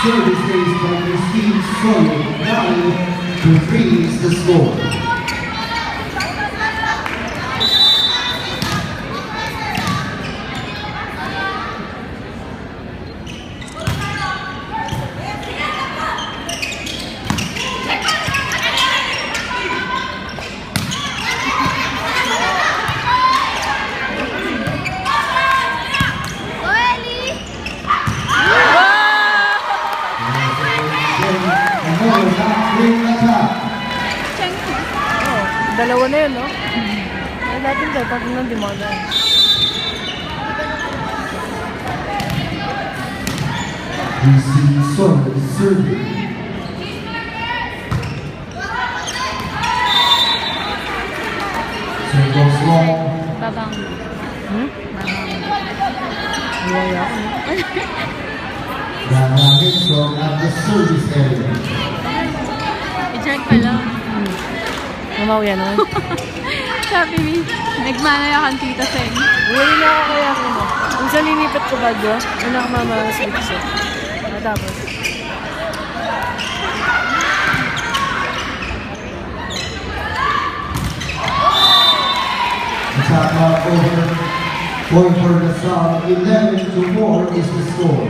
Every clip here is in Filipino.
Service raised by Christine Sawyer. 9-3 is the score. Dalawa na yun, no? Ay, natin tayo, tatlo ng dimana. Christine Sawyer is serving. So it goes long. Babang. Iwaya ako, no? Dynamic from at the service area. I-check pa lang. Namawya naman. Sabi mi, nagmana kang tita Sen. Uwali na ako kaya ako, no? Kung saan linipat ko bagyo, yun ako mamamas dito. Tapos. Attack out over. Point for the South. 11-4 is the score.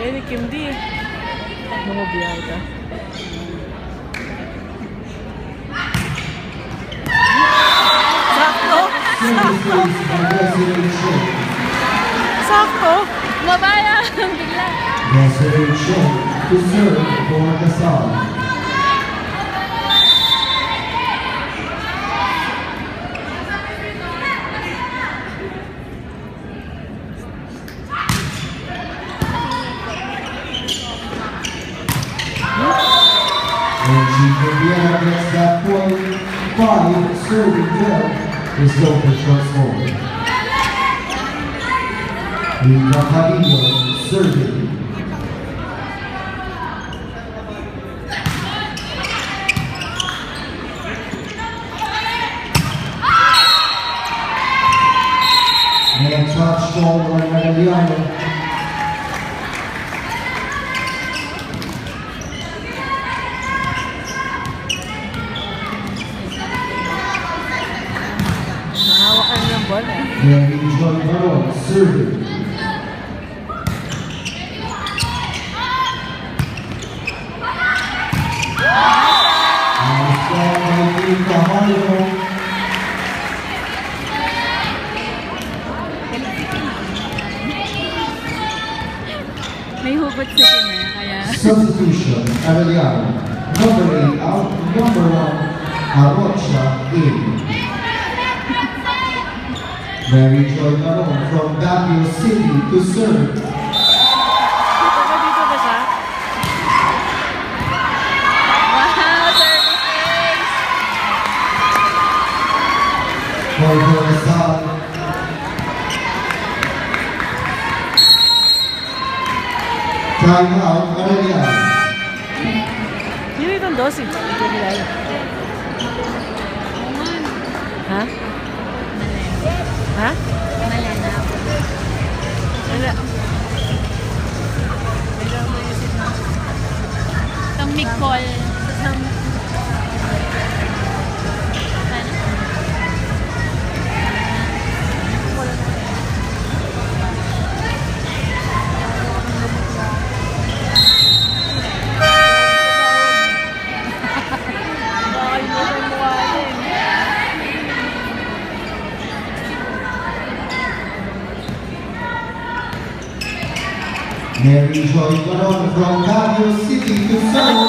Ayun ni Kim D. Mangubiyay ka. Sakto! Service raised by Desiree Chen. Sakto! Mabaya! Bigla. Desiree Chen to serve for the South. And Giuliana gets that point. 5 serving well is the open shot score. Rita Carrillo serving. And touch ball by Magaliano. Nahawakan niyo ng ball, eh. Mary Joy Baron serving. Nice ball by Rita Carrillo. May hugot sa kin eh, kaya... Substitution, Arellano. Number 8 out, number 1, Arocha in. Mary Joy Baron from Baguio City to serve. Dito ba siya? Wow! Service race! For Corazon. Time out, Arellano. Yun itong dosi. Ito nila. Ha? Ha? Malala. Wala. Itong Micol. Mary Joy Baron from Baguio City to serve.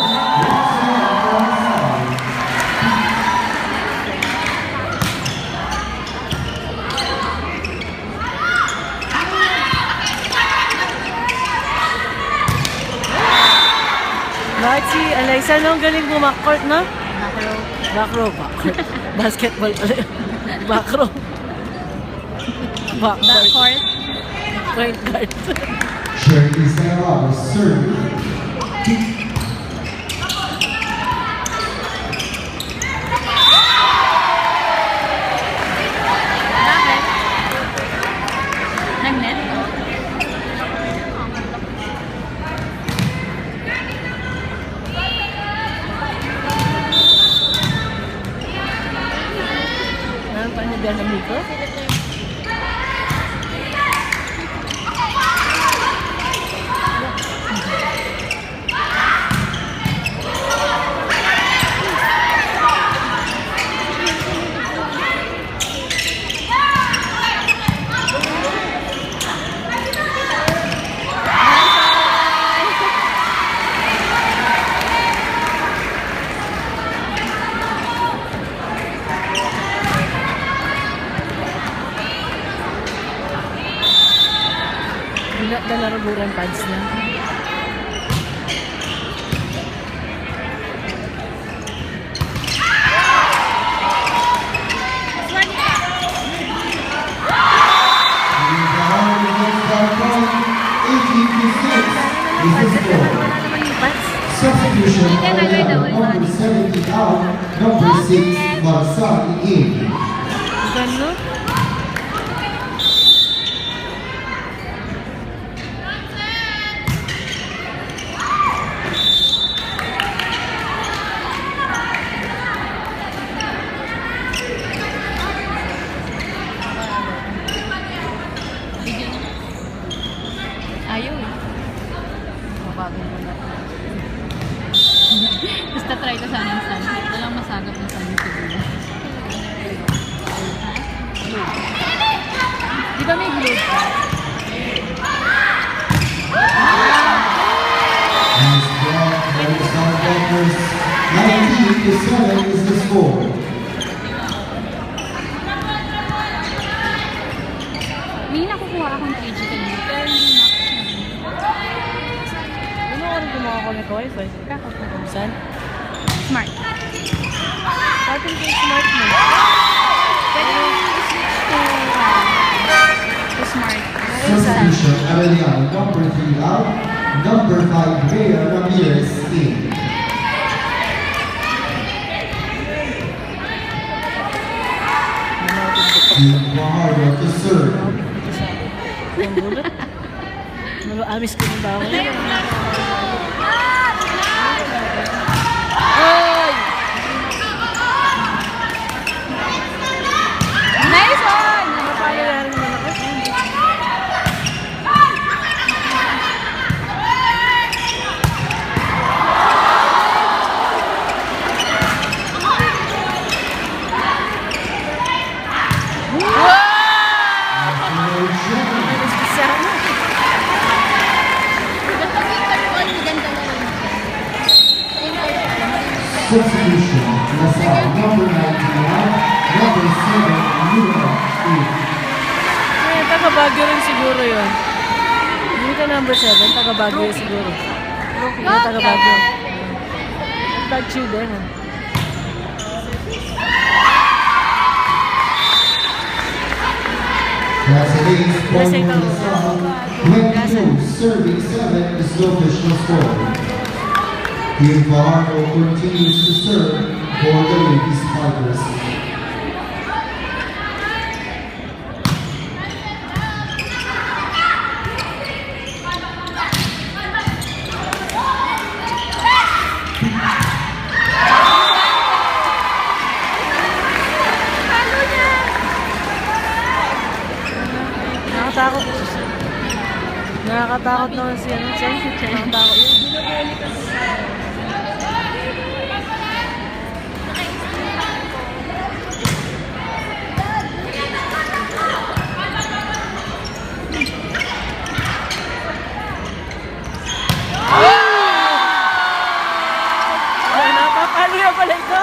Bakit si Alyssa nung galing bumakcourt, no? Back row. Basketball pala. Back row. Backcourt. Point guard. Shirley Sarah serving. Del Amigo. Nalaraburan pads na. Substitution number 70 out, number 6, Marsali in. Gano'n? Ayaw eh. Mabago mo na. Basta try ko sana yung sun. Walang masagap na sun siguro. Di ba may globe ka? Nice block by the Southlanders. 19-7 is the score. May nakukuha akong 3G kanina. Pero hindi na. Ano ka rin gumawa ko ng wifi? Kakakuha. Saan? Smart. Bakit yung smart mo? Pwede yung switch to smart. Substitution Arellano, number 3 out, number 5 Rhea Ramirez in. Team Fajardo to serve. Ang bulot. Amis ko ng bawal. Ay! Nice one! Napalo na rin naman ako. Amis ko sana. Substitution Lasal, number 19 out, number 7 Luna in. Eh, taga-Baguio rin siguro yun. Hindi ka number 7, taga-Baguio yun siguro. Hindi taga-Baguio. Tag-chew din. That's against Yes, Paul ikaw. Lasal, 22, serving 7 is the official score. Team Fajardo continues to serve for the Ladies Tigers. Nakakatakot. Nakakatakot naman si ano, Chen. Nakakatakot yun. Napapalo na pala ito.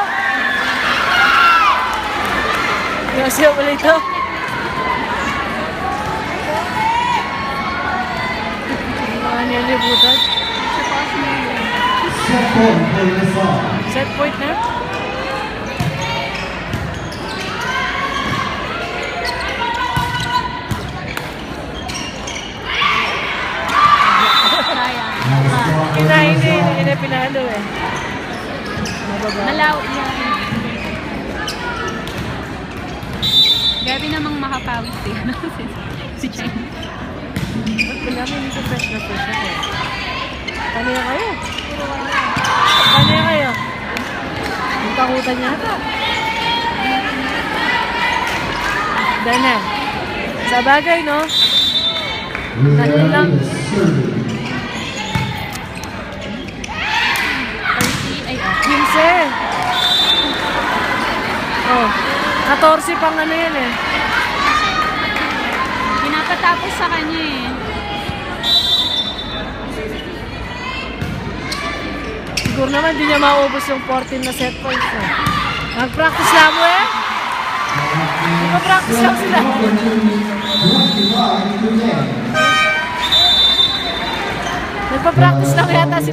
Kasi pala ito. Nilibutan. Set point for Lasal. Set point na. Hindi na pinalo eh. Mababa. Malaw yan. Gabi namang makapawis eh. Si Chen. Ba't wala mo hindi ko fresh na fresh ako eh. Kanina kayo. Kanina kayo. Yung takutan niya ata. ganyan. Sa bagay, no? Ganun lang. Rivera is serving. Ay, 15. Oh, 14 pang ano yan eh. pinapatapos sa kanya eh. Siguro naman di niya maubos yung 14 na set points. Eh. Nag-practice lang mo eh. Nagpa-practice lang sila. 25 to 10. Nagpa-practice lang yata si